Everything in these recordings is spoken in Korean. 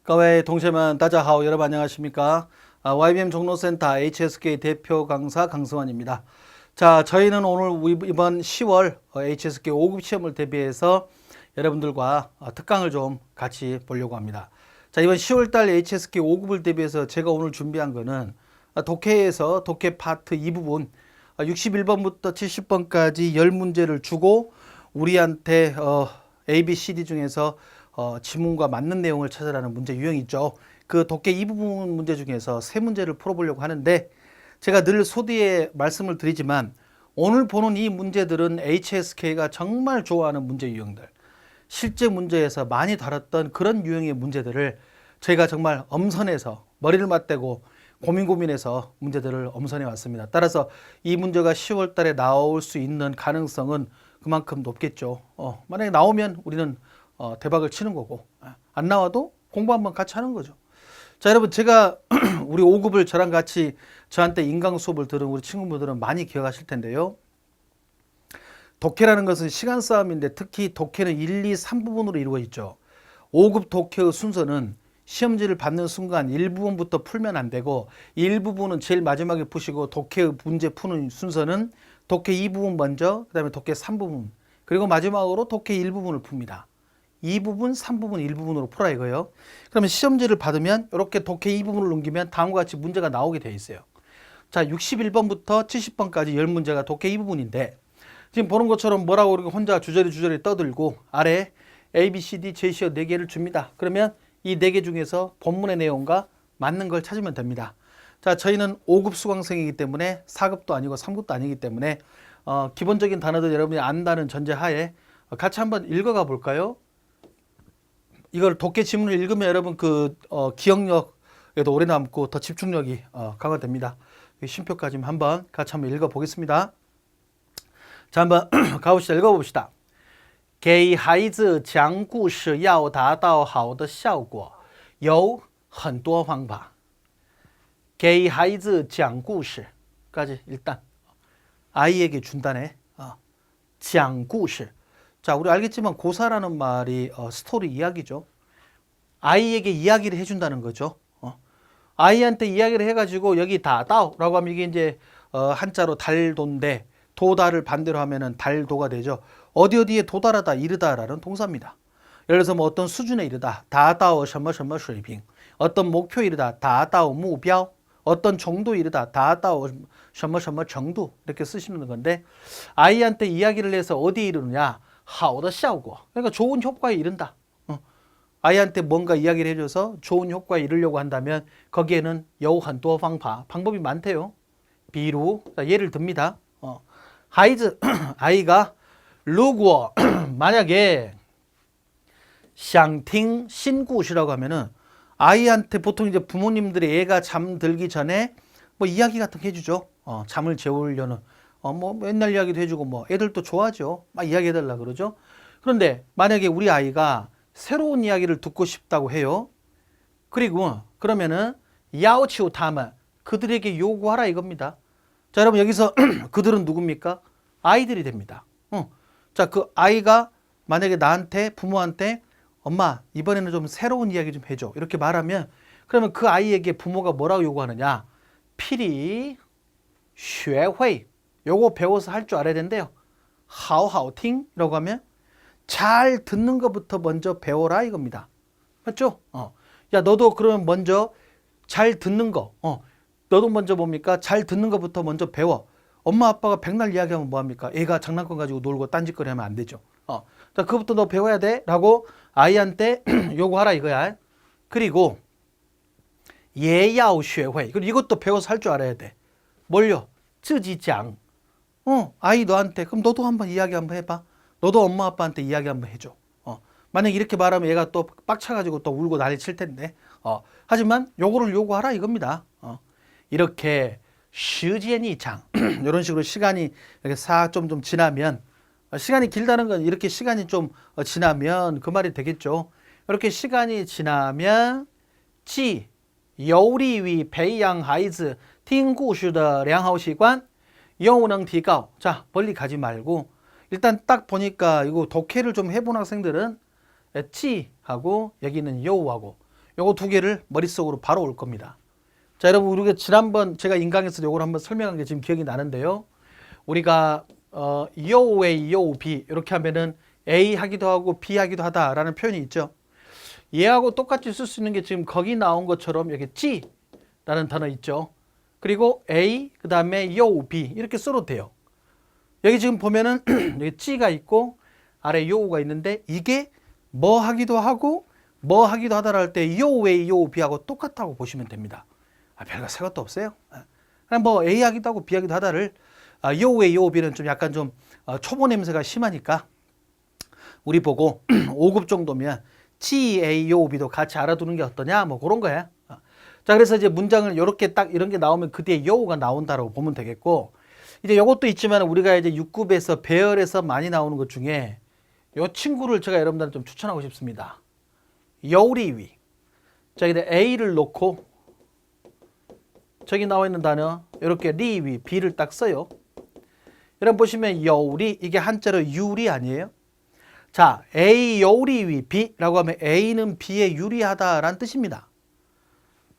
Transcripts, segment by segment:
各位同学们，大家好. 여러분 안녕하십니까? YBM 종로센터 HSK 대표 강사 강승환입니다. 자, 저희는 오늘 이번 10월 HSK 5급 시험을 대비해서 여러분들과 특강을 좀 같이 보려고 합니다. 자, 이번 10월달 HSK 5급을 대비해서 제가 오늘 준비한 거는 독해에서 독해 파트 2부분 61번부터 70번까지 10문제를 주고 우리한테 A, B, C, D 중에서 지문과 맞는 내용을 찾으라는 문제 유형이 있죠. 그 독해 이 부분 문제 중에서 세 문제를 풀어보려고 하는데, 제가 늘 소디에 말씀을 드리지만 오늘 보는 이 문제들은 HSK가 정말 좋아하는 문제 유형들, 실제 문제에서 많이 다뤘던 그런 유형의 문제들을 저희가 정말 엄선해서 머리를 맞대고 고민해서 문제들을 엄선해 왔습니다. 따라서 이 문제가 10월 달에 나올 수 있는 가능성은 그만큼 높겠죠. 만약에 나오면 우리는 대박을 치는 거고, 안 나와도 공부 한번 같이 하는 거죠. 자, 여러분, 제가 우리 5급을 저랑 같이 저한테 인강 수업을 들은 우리 친구분들은 많이 기억하실 텐데요. 독해라는 것은 시간 싸움인데 특히 독해는 1, 2, 3부분으로 이루어 있죠. 5급 독해의 순서는 시험지를 받는 순간 1부분부터 풀면 안 되고 1부분은 제일 마지막에 푸시고, 독해 문제 푸는 순서는 독해 2부분 먼저, 그 다음에 독해 3부분, 그리고 마지막으로 독해 1부분을 풉니다. 2부분, 3부분, 1부분으로 풀어 이거요. 그러면 시험지를 받으면 이렇게 독해 2부분을 넘기면 다음과 같이 문제가 나오게 돼 있어요. 자, 61번부터 70번까지 10문제가 독해 2부분인데, 지금 보는 것처럼 뭐라고 이렇게 혼자 주저리 떠들고 아래 A, B, C, D 제시어 4개를 줍니다. 그러면 이 4개 중에서 본문의 내용과 맞는 걸 찾으면 됩니다. 자, 저희는 5급 수강생이기 때문에 4급도 아니고 3급도 아니기 때문에 기본적인 단어들 여러분이 안다는 전제하에 같이 한번 읽어가 볼까요? 이걸 독해 지문을 읽으면 여러분 기억력에도 오래 남고 더 집중력이 강화됩니다. 쉼표까지 한번 같이 한번 읽어 보겠습니다. 자, 한번 가봅시다. 읽어 봅시다. 给孩子讲故事要达到好的效果有很多方法. 给孩子讲故事까지 일단 아이에게 준다네. 讲故事. 자, 우리 알겠지만 고사라는 말이 스토리 이야기죠. 아이에게 이야기를 해준다는 거죠. 아이한테 이야기를 해가지고 여기 다다오라고 하면 이게 이제 한자로 달도인데, 도다를 반대로 하면은 달도가 되죠. 어디에 도달하다, 이르다라는 동사입니다. 예를 들어서 뭐 어떤 수준에 이르다, 다다오 什么什么水平, 어떤 목표에 이르다, 다다오 目标, 어떤 정도에 이르다, 다다오 什么什么程度, 이렇게 쓰시는 건데, 아이한테 이야기를 해서 어디에 이르느냐, 好的效果, 그러니까 좋은 효과에 이른다. 아이한테 뭔가 이야기를 해줘서 좋은 효과에 이르려고 한다면 거기에는 有很多方法, 방법이 많대요. 비루, 예를 듭니다. 孩子, 아이가 如果 만약에 想听新故事라고 하면은 아이한테 보통 이제 부모님들이 애가 잠들기 전에 뭐 이야기 같은 거 해주죠. 잠을 재우려는 뭐 옛날 이야기도 해주고, 뭐 애들도 좋아하죠. 막 이야기 해달라 그러죠. 그런데 만약에 우리 아이가 새로운 이야기를 듣고 싶다고 해요. 그리고 그러면은 要求他们, 그들에게 요구하라 이겁니다. 자, 여러분, 여기서 그들은 누굽니까? 아이들이 됩니다. 자, 그 아이가 만약에 나한테, 부모한테 엄마 이번에는 좀 새로운 이야기 좀 해줘 이렇게 말하면, 그러면 그 아이에게 부모가 뭐라고 요구하느냐, 필히 学会, 요거 배워서 할 줄 알아야 된대요. 好好听이라고 하면 잘 듣는 것부터 먼저 배워라 이겁니다. 맞죠? 야, 너도 그러면 먼저 잘 듣는 거, 너도 먼저 뭡니까? 잘 듣는 것부터 먼저 배워. 엄마 아빠가 백날 이야기하면 뭐합니까? 애가 장난감 가지고 놀고 딴짓거리 하면 안 되죠. 자, 그것부터 너 배워야 돼 라고 아이한테 요구하라 이거야. 그리고 也要学会, 그리고 이것도 배워서 할 줄 알아야 돼. 뭘요? 自己讲. 아이 너한테, 그럼 너도 한번 이야기 한번 해봐. 너도 엄마 아빠한테 이야기 한번 해줘. 만약 이렇게 말하면 얘가 또 빡쳐가지고 또 울고 난리 칠 텐데, 하지만 요거를 요구하라 이겁니다. 이렇게 时间一长 이런 식으로 시간이 이렇게 싹 좀 지나면, 시간이 길다는 건 이렇게 시간이 좀 지나면 그 말이 되겠죠. 이렇게 시간이 지나면 既有利于培养孩子听故事的良好习惯又能提高. 자, 멀리 가지 말고 일단 딱 보니까 이거 독해를 좀 해본 학생들은 찌하고 여기는 여우하고 요거 두 개를 머릿속으로 바로 올 겁니다. 자, 여러분, 우리가 지난번 제가 인강에서 요걸 한번 설명한 게 지금 기억이 나는데요. 우리가 yo A, yo B 이렇게 하면은 A 하기도 하고 B 하기도 하다라는 표현이 있죠. 얘하고 똑같이 쓸 수 있는 게 지금 거기 나온 것처럼 여기 G라는 단어 있죠. 그리고 A, 그 다음에 yo B 이렇게 써도 돼요. 여기 지금 보면은 여기 G가 있고 아래 yo가 있는데 이게 뭐 하기도 하고 뭐 하기도 하다라 할 때 yo A, yo B하고 똑같다고 보시면 됩니다. 별거 새 것도 없어요. 그냥 뭐 A 하기도 하고 B 하기도 하다를 yo A, yo B는 좀 약간 좀 초보 냄새가 심하니까 우리 보고 5급 정도면 G, A, yo B도 같이 알아두는 게 어떠냐 뭐 그런 거야. 자, 그래서 이제 문장을 이렇게 딱 이런 게 나오면 그 뒤에 yo가 나온다라고 보면 되겠고, 이제 요것도 있지만 우리가 이제 6급에서 배열에서 많이 나오는 것 중에 요 친구를 제가 여러분들한테 좀 추천하고 싶습니다. 여우리위. 자, 여기다 A를 놓고 저기 나와 있는 단어 이렇게 리위 B를 딱 써요. 여러분 보시면 여우리 이게 한자로 유리 아니에요? 자, A 여우리위 B라고 하면 A는 B에 유리하다라는 뜻입니다.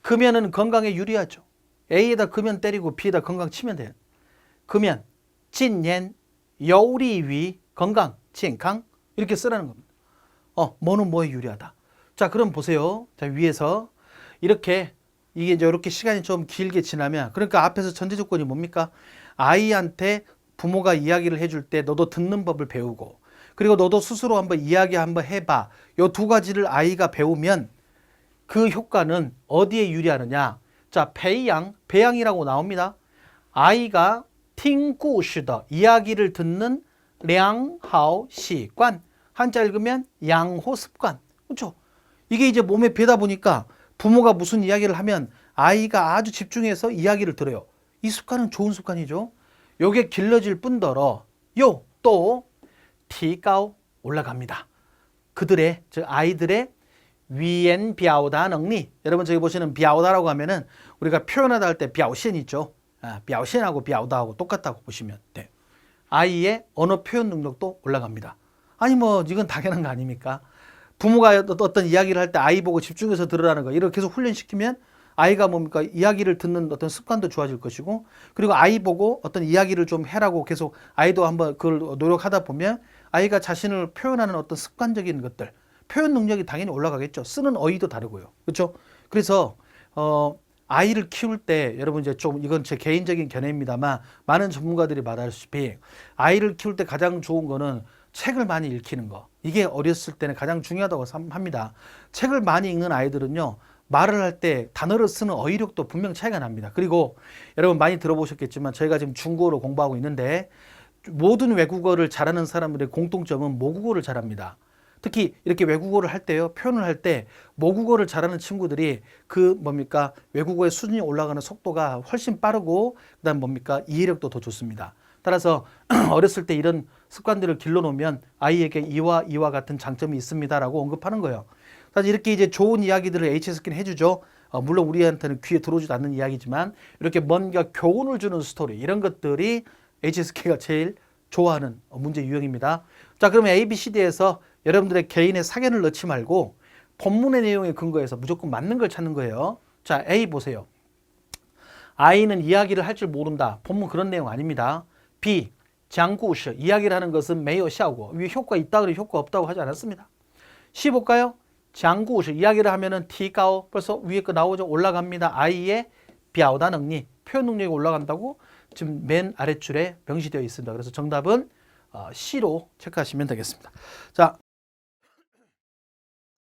금연은 건강에 유리하죠. A에다 금연 때리고 B에다 건강 치면 돼요. 금연, 진옌, 여우리위, 건강, 진강 이렇게 쓰라는 겁니다. 뭐는 뭐에 유리하다. 자, 그럼 보세요. 자, 위에서 이렇게 이게 이제 이렇게 시간이 좀 길게 지나면 그러니까 앞에서 전제 조건이 뭡니까? 아이한테 부모가 이야기를 해줄 때 너도 듣는 법을 배우고 그리고 너도 스스로 한번 이야기 한번 해봐. 요 두 가지를 아이가 배우면 그 효과는 어디에 유리하느냐? 자, 배양이라고 나옵니다. 아이가 팅故事的 이야기를 듣는 량하오 시관 한자 읽으면 양호 습관. 그렇죠? 이게 이제 몸에 배다 보니까 부모가 무슨 이야기를 하면 아이가 아주 집중해서 이야기를 들어요. 이 습관은 좋은 습관이죠. 요게 길러질 뿐더러 또 티가오 올라갑니다. 그들의 즉 아이들의 위엔 비아오다 능리. 여러분 저기 보시는 비아오다라고 하면은 우리가 표현하다 할 때 비아오신 있죠. 비아오신하고 비아오다하고 똑같다고 보시면 돼요. 아이의 언어 표현 능력도 올라갑니다. 아니 뭐 이건 당연한 거 아닙니까? 부모가 어떤 이야기를 할 때 아이 보고 집중해서 들으라는 거 이렇게 계속 훈련시키면 아이가 뭡니까? 이야기를 듣는 어떤 습관도 좋아질 것이고 그리고 아이 보고 어떤 이야기를 좀 해라고 계속 아이도 한번 그걸 노력하다 보면 아이가 자신을 표현하는 어떤 습관적인 것들 표현 능력이 당연히 올라가겠죠. 쓰는 어휘도 다르고요. 그렇죠? 그래서 아이를 키울 때 여러분 이제 좀 이건 제 개인적인 견해입니다만 많은 전문가들이 말하다시피 아이를 키울 때 가장 좋은 거는 책을 많이 읽히는 거. 이게 어렸을 때는 가장 중요하다고 합니다. 책을 많이 읽는 아이들은요. 말을 할 때 단어를 쓰는 어휘력도 분명 차이가 납니다. 그리고 여러분 많이 들어보셨겠지만 저희가 지금 중국어로 공부하고 있는데 모든 외국어를 잘하는 사람들의 공통점은 모국어를 잘합니다. 특히 이렇게 외국어를 할 때요. 표현을 할 때 모국어를 잘하는 친구들이 그 뭡니까? 외국어의 수준이 올라가는 속도가 훨씬 빠르고 그다음 뭡니까? 이해력도 더 좋습니다. 따라서 어렸을 때 이런 습관들을 길러놓으면 아이에게 이와 같은 장점이 있습니다라고 언급하는 거예요. 사실 이렇게 이제 좋은 이야기들을 HSK는 해주죠. 물론 우리한테는 귀에 들어오지도 않는 이야기지만 이렇게 뭔가 교훈을 주는 스토리 이런 것들이 HSK가 제일 좋아하는 문제 유형입니다. 자, 그러면 ABCD에서 여러분들의 개인의 사견을 넣지 말고 본문의 내용에 근거해서 무조건 맞는 걸 찾는 거예요. 자, A 보세요. 아이는 이야기를 할 줄 모른다. 본문 그런 내용 아닙니다. B, 讲故事 이야기를 하는 것은 没有效果 위에 효과 있다 그래 효과 없다고 하지 않았습니다. C 볼까요? 讲故事 이야기를 하면은 티가오 벌써 위에 거 나오죠. 올라갑니다. 아이의 表达能力 표현 능력이 올라간다고 지금 맨 아랫줄에 명시되어 있습니다. 그래서 정답은 C로 체크하시면 되겠습니다. 자,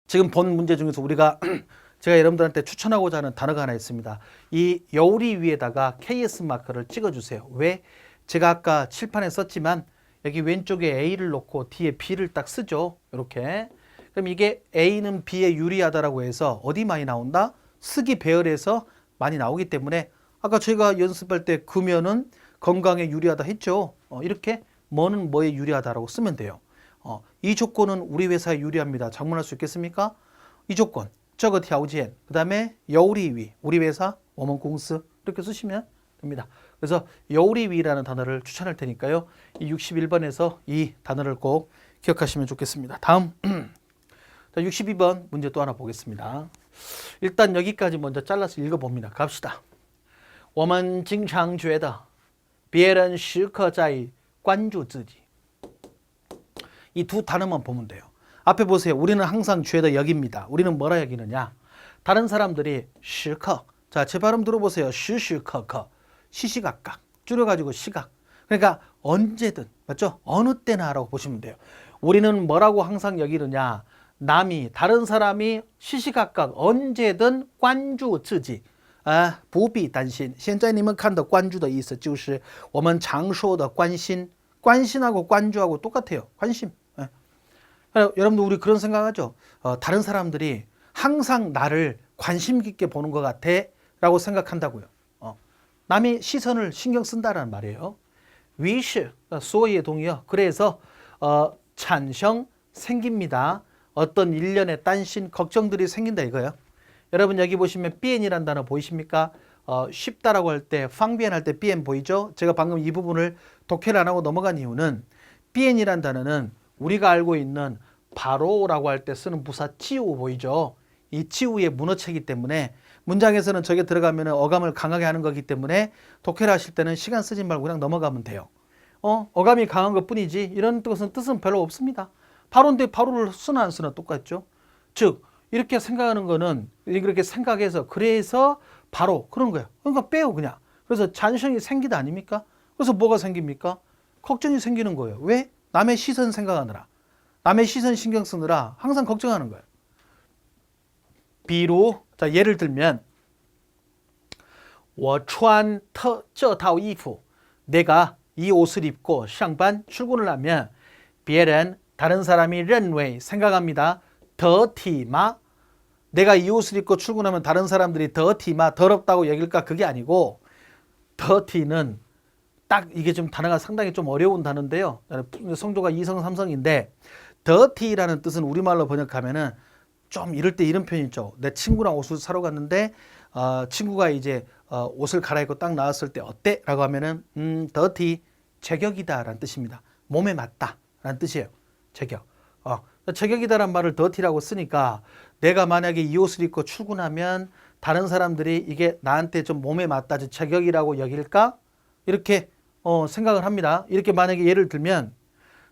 지금 본 문제 중에서 우리가 제가 여러분들한테 추천하고자 하는 단어가 하나 있습니다. 이 여우리 위에다가 KS 마크를 찍어주세요. 왜? 제가 아까 칠판에 썼지만 여기 왼쪽에 A를 놓고 뒤에 B를 딱 쓰죠. 이렇게. 그럼 이게 A는 B에 유리하다라고 해서 어디 많이 나온다? 쓰기 배열에서 많이 나오기 때문에 아까 저희가 연습할 때 금연은 건강에 유리하다 했죠. 이렇게 뭐는 뭐에 유리하다라고 쓰면 돼요. 이 조건은 우리 회사에 유리합니다. 장문할 수 있겠습니까? 이 조건, 저거条件, 그 다음에 여우리위, 우리 회사, 워먼공스 이렇게 쓰시면 됩니다. 그래서 여우리위라는 단어를 추천할 테니까요. 이 61번에서 이 단어를 꼭 기억하시면 좋겠습니다. 다음 자, 62번 문제 또 하나 보겠습니다. 일단 여기까지 먼저 잘라서 읽어봅니다. 갑시다. 我们经常觉得别人时刻在关注自己. 이 두 단어만 보면 돼요. 앞에 보세요. 우리는 항상 죄다 여깁니다. 우리는 뭐라 여기느냐? 다른 사람들이 시커. 자, 제 발음 들어보세요. 시시커커. 시시각각. 줄여가지고 시각. 그러니까 언제든, 맞죠? 어느 때나 라고 보시면 돼요. 우리는 뭐라고 항상 여기느냐? 남이, 다른 사람이 시시각각 언제든 关注自己. 不必担心. 现在你们看的关注的意思就是我们常说的关心. 관심하고 관주하고 똑같아요. 관심. 예. 여러분들 우리 그런 생각하죠. 다른 사람들이 항상 나를 관심 깊게 보는 것 같아 라고 생각한다고요. 남의 시선을 신경 쓴다는 말이에요. 위시, 소의 동의어. 그래서 찬성 생깁니다. 어떤 일련의 딴신 걱정들이 생긴다 이거예요. 여러분 여기 보시면 비엔이라는 단어 보이십니까? 쉽다라고 할 때, 방비엔 할 때 비엔 보이죠? 제가 방금 이 부분을 독해를 안 하고 넘어간 이유는 비엔이라는 단어는 우리가 알고 있는 바로라고 할 때 쓰는 부사 치우 보이죠? 이 치우의 문어체이기 때문에 문장에서는 저게 들어가면 어감을 강하게 하는 거기 때문에 독해를 하실 때는 시간 쓰지 말고 그냥 넘어가면 돼요. 어감이 강한 것 뿐이지 이런 뜻은 별로 없습니다. 바로인데 바로를 쓰나 안 쓰나 똑같죠? 즉 이렇게 생각하는 거는 이렇게 생각해서 그래서 바로 그런 거예요. 그러니까 빼요 그냥. 그래서 잔성이 생기다 아닙니까? 그래서 뭐가 생깁니까? 걱정이 생기는 거예요. 왜? 남의 시선 생각하느라. 남의 시선 신경 쓰느라 항상 걱정하는 거예요. 비로 자 예를 들면 我穿这套衣服 내가 이 옷을 입고 上班 출근을 하면 别人 다른 사람이 认为 생각합니다. 得体吗? 내가 이 옷을 입고 출근하면 다른 사람들이 得体吗? 더럽다고 여길까? 그게 아니고 得体는 딱 이게 좀 단어가 상당히 좀 어려운 단어인데요. 성조가 2성 3성인데 得体라는 뜻은 우리말로 번역하면은 좀 이럴 때 이런 표현 있죠. 내 친구랑 옷을 사러 갔는데 친구가 이제 옷을 갈아입고 딱 나왔을 때 어때? 라고 하면은 得体 제격이다 라는 뜻입니다. 몸에 맞다 라는 뜻이에요. 제격. 제격이다라는 말을 더티라고 쓰니까 내가 만약에 이 옷을 입고 출근하면 다른 사람들이 이게 나한테 좀 몸에 맞다, 제격이라고 여길까? 이렇게 생각을 합니다. 이렇게 만약에 예를 들면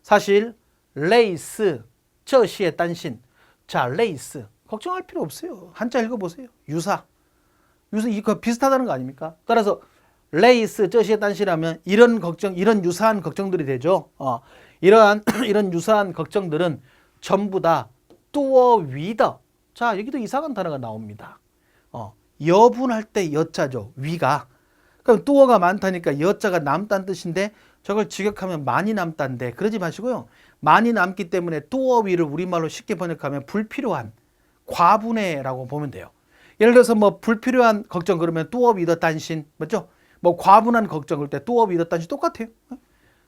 사실 레이스, 这些担心. 자, 레이스. 걱정할 필요 없어요. 한자 읽어보세요. 유사. 이거 비슷하다는 거 아닙니까? 따라서 레이스, 这些担心하면 이런 걱정, 이런 유사한 걱정들이 되죠. 이런 유사한 걱정들은 전부 다 뚜어 위더. 자, 여기도 이상한 단어가 나옵니다. 여분할 때 여자죠. 위가. 그럼 뚜어가 많다니까 여자가 남다는 뜻인데 저걸 직역하면 많이 남다인데 그러지 마시고요. 많이 남기 때문에 뚜어 위를 우리말로 쉽게 번역하면 불필요한 과분해라고 보면 돼요. 예를 들어서 뭐 불필요한 걱정 그러면 뚜어 위더 딴신 맞죠? 뭐 과분한 걱정 그럴 때 뚜어 위더 딴신 똑같아요.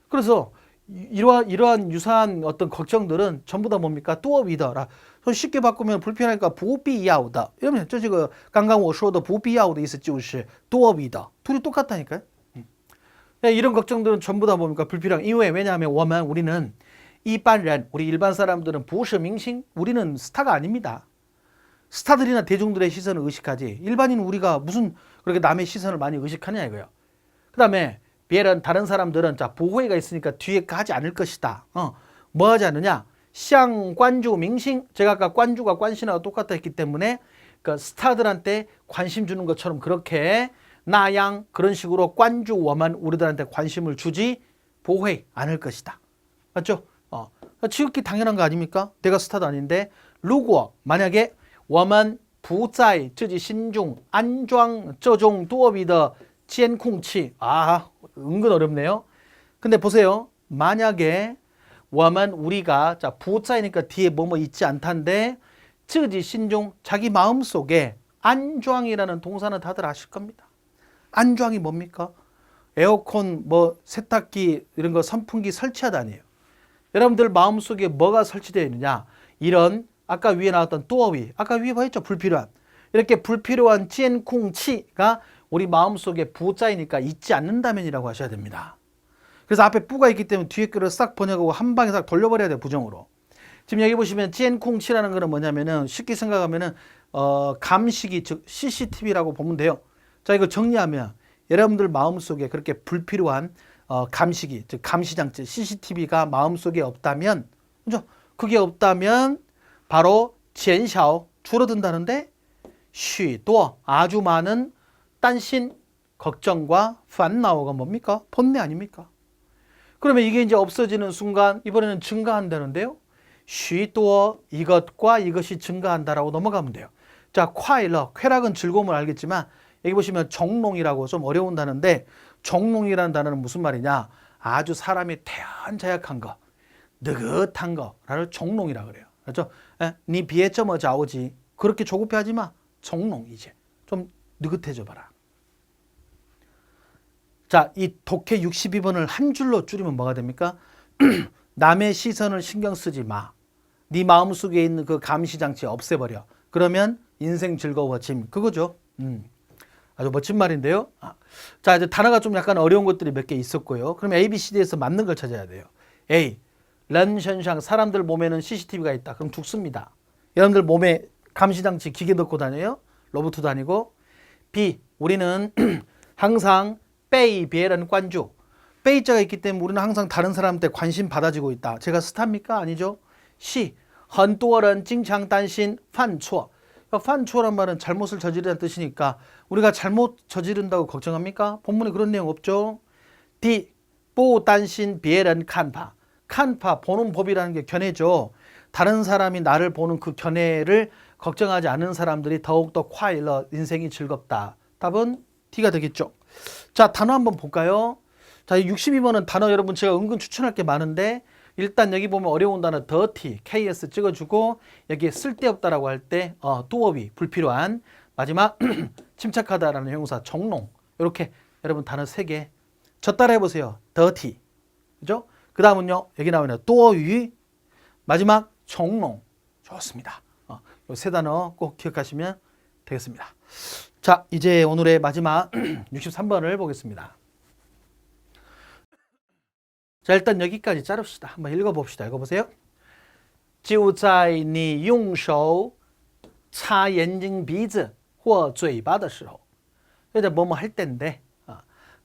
그래서 이러한 유사한 어떤 걱정들은 전부 다 뭡니까? 多余的라. 쉽게 바꾸면 불편하니까 不必要的. 이러면 저这个刚刚我说的不必要的意思就是多余的. 둘이 똑같다니까요. 이런 걱정들은 전부 다 뭡니까? 불필요한. 왜냐하면 우리는 일반인, 우리 일반 사람들은 不是明星, 우리는 스타가 아닙니다. 스타들이나 대중들의 시선을 의식하지. 일반인 우리가 무슨 그렇게 남의 시선을 많이 의식하냐 이거예요. 그다음에 다른 사람들은 자 보호회가 있으니까 뒤에 가지 않을 것이다. 뭐 하지 않느냐? 像关注明星 제가 아까 관주가 관신하고 똑같다 했기 때문에 그 스타들한테 관심 주는 것처럼 그렇게 나양 그런 식으로 관주워만 우리들한테 관심을 주지 보호회 않을 것이다. 맞죠? 지극히 당연한 거 아닙니까? 내가 스타도 아닌데 如果 만약에 我们不在自己心中安装这种多余的监控器 은근 어렵네요. 근데 보세요. 만약에 우리가 자 부자이니까 뒤에 뭐뭐 있지 않단데 쯔지 신종 자기 마음속에 안주왕이라는 동사는 다들 아실 겁니다. 안주왕이 뭡니까? 에어컨 뭐 세탁기 이런 거 선풍기 설치하다니에요. 여러분들 마음속에 뭐가 설치되어 있느냐? 이런 아까 위에 나왔던 또어위 아까 위에 보였죠? 불필요한 이렇게 불필요한 찌엔쿵치가 우리 마음속에 부자이니까 있지 않는다면이라고 하셔야 됩니다. 그래서 앞에 뿌가 있기 때문에 뒤에 거를 싹 번역하고 한 방에 싹 돌려버려야 돼요. 부정으로. 지금 여기 보시면 찌엔쿵치라는 거는 뭐냐면은 쉽게 생각하면은 감시기 즉 CCTV라고 보면 돼요. 자, 이거 정리하면 여러분들 마음속에 그렇게 불필요한 감시기 즉 감시장치 CCTV가 마음속에 없다면, 그죠? 그게 없다면 바로 减少 줄어든다는데 许多 아주 많은 딴신 걱정과 烦恼가 뭡니까? 본내 아닙니까? 그러면 이게 이제 없어지는 순간 이번에는 증가한다는데요. 许多 이것과 이것이 증가한다라고 넘어가면 돼요. 자, 콰일러 쾌락은 즐거움을 알겠지만 여기 보시면 정롱이라고 좀 어려운 단어인데, 정롱이라는 단어는 무슨 말이냐? 아주 사람이 태연자약한 거, 느긋한 거를 정롱이라고 그래요. 그렇죠? 니 비에 점어 자오지. 그렇게 조급해하지 마. 정롱 이제 좀 느긋해져 봐라. 자, 이 독해 62번을 한 줄로 줄이면 뭐가 됩니까? 남의 시선을 신경 쓰지 마. 네 마음속에 있는 그 감시장치 없애버려. 그러면 인생 즐거워짐. 그거죠. 아주 멋진 말인데요. 자, 이제 단어가 좀 약간 어려운 것들이 몇 개 있었고요. 그럼 A, B, C, D에서 맞는 걸 찾아야 돼요. A, 런션샹 사람들 몸에는 CCTV가 있다. 그럼 죽습니다. 여러분들 몸에 감시장치 기계 넣고 다녀요? 로봇도 아니고. B, 우리는 항상 베이비에라는 관주. 베이자가 있기 때문에 우리는 항상 다른 사람한테 관심 받아지고 있다. 제가 스타입니까? 아니죠. C, 很多人经常担心犯错. 판초란 말은 잘못을 저지르다는 뜻이니까 우리가 잘못 저지른다고 걱정합니까? 본문에 그런 내용 없죠. D, 不担心别人看法. 칸파, 보는 법이라는 게 견해죠. 다른 사람이 나를 보는 그 견해를 걱정하지 않는 사람들이 더욱더 콰일러, 인생이 즐겁다. 답은 D가 되겠죠. 자, 단어 한번 볼까요? 자, 62번은 단어 여러분 제가 은근 추천할 게 많은데, 일단 여기 보면 어려운 단어 dirty, KS 찍어주고 여기에 쓸데없다라고 할 때 뚜어비, 불필요한. 마지막 침착하다라는 형용사 정롱. 이렇게 여러분 단어 3개. 저 따라 해보세요. dirty. 그죠? 그 다음은요. 여기 나오네요. 뚜어위. 마지막 정롱. 좋습니다. 요 세 단어 꼭 기억하시면 되겠습니다. 자, 이제 오늘의 마지막 63번을 보겠습니다. 자, 일단 여기까지 자릅시다. 한번 읽어봅시다. 읽어보세요. 就在你用手擦眼睛鼻子或嘴巴的时候. 이제 뭐뭐 할 때인데,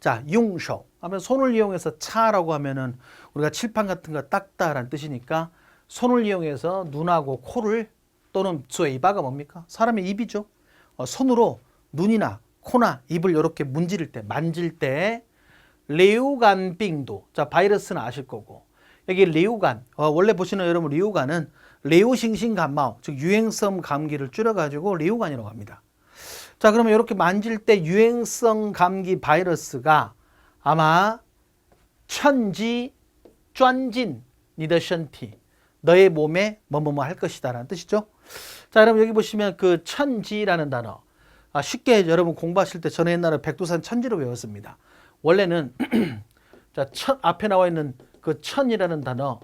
자, 用手 하면 손을 이용해서 차라고 하면은 우리가 칠판 같은 거 닦다라는 뜻이니까 손을 이용해서 눈하고 코를, 또는 嘴巴가 뭡니까? 사람의 입이죠. 손으로 눈이나 코나 입을 이렇게 문지를 때, 만질 때, 리우간빙도. 자, 바이러스는 아실 거고. 여기 리우간. 원래 보시는 여러분 리우간은 리우싱싱 감마오, 즉 유행성 감기를 줄여가지고 리우간이라고 합니다. 자, 그러면 이렇게 만질 때 유행성 감기 바이러스가 아마 천지 쫀진 니더 션티, 너의 몸에 뭐뭐뭐 할 것이다 라는 뜻이죠. 자, 여러분 여기 보시면 그 천지라는 단어, 쉽게 여러분 공부하실 때 저는 옛날에 백두산 천지로 외웠습니다. 원래는 자, 앞에 나와 있는 그 천이라는 단어,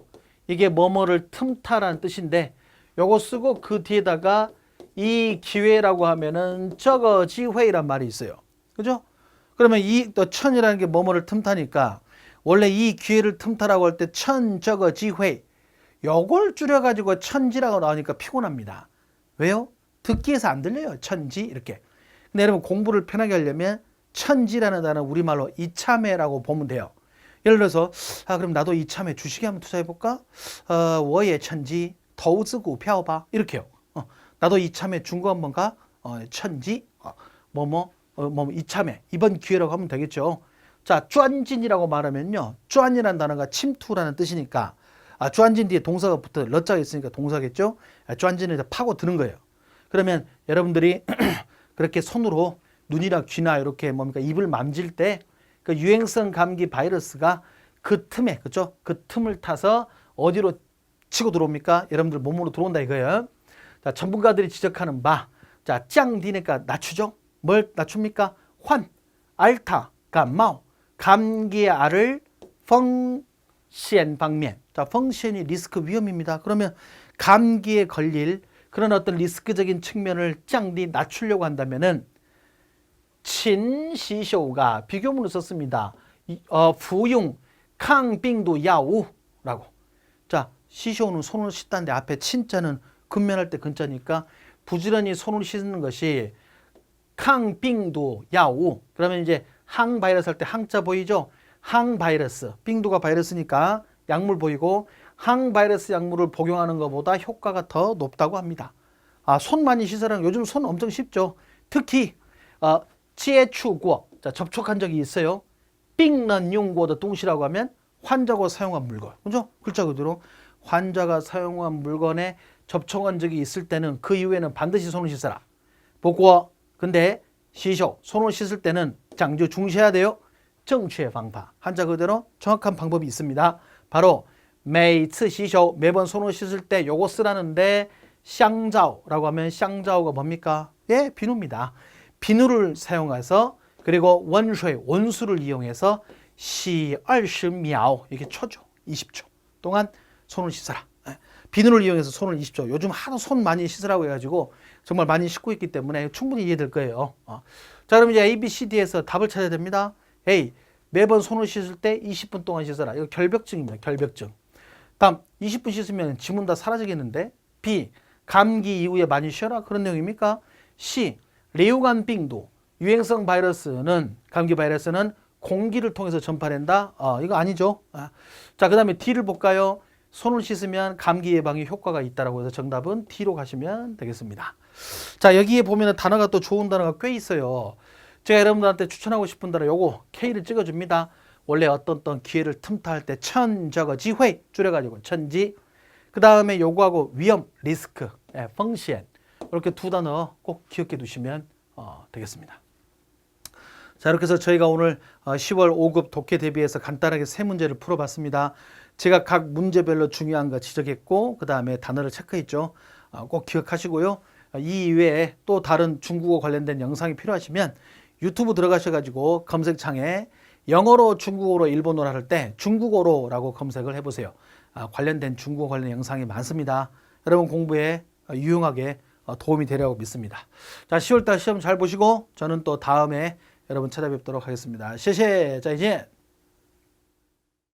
이게 뭐뭐를 틈타라는 뜻인데, 요거 쓰고 그 뒤에다가 이 기회라고 하면은 저거 지회란 말이 있어요. 그죠? 그러면 이 또 천이라는 게 뭐뭐를 틈타니까 원래 이 기회를 틈타라고 할 때 천 저거 지회, 요걸 줄여가지고 천지라고 나오니까 피곤합니다. 왜요? 듣기에서 안 들려요. 천지 이렇게. 근데 여러분 공부를 편하게 하려면 천지라는 단어 우리말로 이참에라고 보면 돼요. 예를 들어서 그럼 나도 이참에 주식에 한번 투자해볼까? 我也趁机投资股票吧. 이렇게요. 나도 이참에 중고 한번 가? 천지 이참에 이번 기회라고 하면 되겠죠. 자, 쫀진이라고 말하면요, 쫀이라는 단어가 침투라는 뜻이니까 쫀진 뒤에 동사가 붙어 러자가 있으니까 동사겠죠. 쫀진을 파고 드는 거예요. 그러면 여러분들이 그렇게 손으로 눈이나 귀나 이렇게 뭡니까 입을 만질 때 그 유행성 감기 바이러스가 그 틈에, 그렇죠? 그 틈을 타서 어디로 치고 들어옵니까? 여러분들 몸으로 들어온다 이거예요. 자, 전문가들이 지적하는 바, 자, 짱디니까 낮추죠? 뭘 낮춥니까? 환, 알타, 감마오, 감기의 알을 펑시엔 방면. 자, 펑시엔이 리스크 위험입니다. 그러면 감기에 걸릴 그런 어떤 리스크적인 측면을 짱디 낮추려고 한다면은 친시쇼가 비교문을 썼습니다. 부용抗病毒药物라고. 자, 시쇼는 손을 씻다는데 앞에 친자는 근면할 때 근자니까 부지런히 손을 씻는 것이抗病毒 야우. 그러면 이제 항바이러스 할 때 항자 보이죠? 항바이러스. 빙두가 바이러스니까 약물 보이고 항바이러스 약물을 복용하는 것보다 효과가 더 높다고 합니다. 손 많이 씻으라는 요즘 손 엄청 쉽죠. 특히 치에추고 자, 접촉한 적이 있어요. 빙런용고의 동시라고 하면 환자가 사용한 물건. 그죠? 글자 그대로 환자가 사용한 물건에 접촉한 적이 있을 때는 그 이후에는 반드시 손을 씻어라. 보고 근데 시쇼 손을 씻을 때는 장주 중시해야 돼요. 정취의 방파. 한자 그대로 정확한 방법이 있습니다. 바로 매이츠 시쇼 매번 손을 씻을 때 요거 쓰라는데 샹자오라고 하면 샹자오가 뭡니까? 예, 비누입니다. 비누를 사용해서 그리고 원수의 원수를 이용해서 시 20秒 이렇게 쳐줘. 20초 동안 손을 씻어라. 비누를 이용해서 손을 20초. 요즘 하도 손 많이 씻으라고 해가지고 정말 많이 씻고 있기 때문에 충분히 이해될 거예요. 자, 그럼 이제 A, B, C, D에서 답을 찾아야 됩니다. A, 매번 손을 씻을 때 20분 동안 씻어라. 이거 결벽증입니다. 결벽증. 다음 20분 씻으면 지문 다 사라지겠는데. B, 감기 이후에 많이 쉬어라. 그런 내용입니까? C, 류관빙도 유행성 바이러스는 감기 바이러스는 공기를 통해서 전파된다. 이거 아니죠. 자, 그 다음에 D를 볼까요? 손을 씻으면 감기 예방에 효과가 있다라고 해서 정답은 D로 가시면 되겠습니다. 자, 여기에 보면 단어가 또 좋은 단어가 꽤 있어요. 제가 여러분들한테 추천하고 싶은 단어 요거 K를 찍어줍니다. 원래 어떤 기회를 틈타할 때 천저거 지회 줄여가지고 천지. 그 다음에 요거하고 위험 리스크 펑시엔 이렇게 두 단어 꼭 기억해 두시면 되겠습니다. 자, 이렇게 해서 저희가 오늘 10월 5급 독해 대비해서 간단하게 세 문제를 풀어봤습니다. 제가 각 문제별로 중요한 거 지적했고 그 다음에 단어를 체크했죠. 꼭 기억하시고요. 이 이외에 또 다른 중국어 관련된 영상이 필요하시면 유튜브 들어가셔가지고 검색창에 영어로 중국어로 일본어로 할 때 중국어로라고 검색을 해보세요. 관련된 중국어 관련 영상이 많습니다. 여러분 공부에 유용하게 도움이 되리라고 믿습니다. 자, 10월달 시험 잘 보시고 저는 또 다음에 여러분 찾아뵙도록 하겠습니다. 谢谢，再见。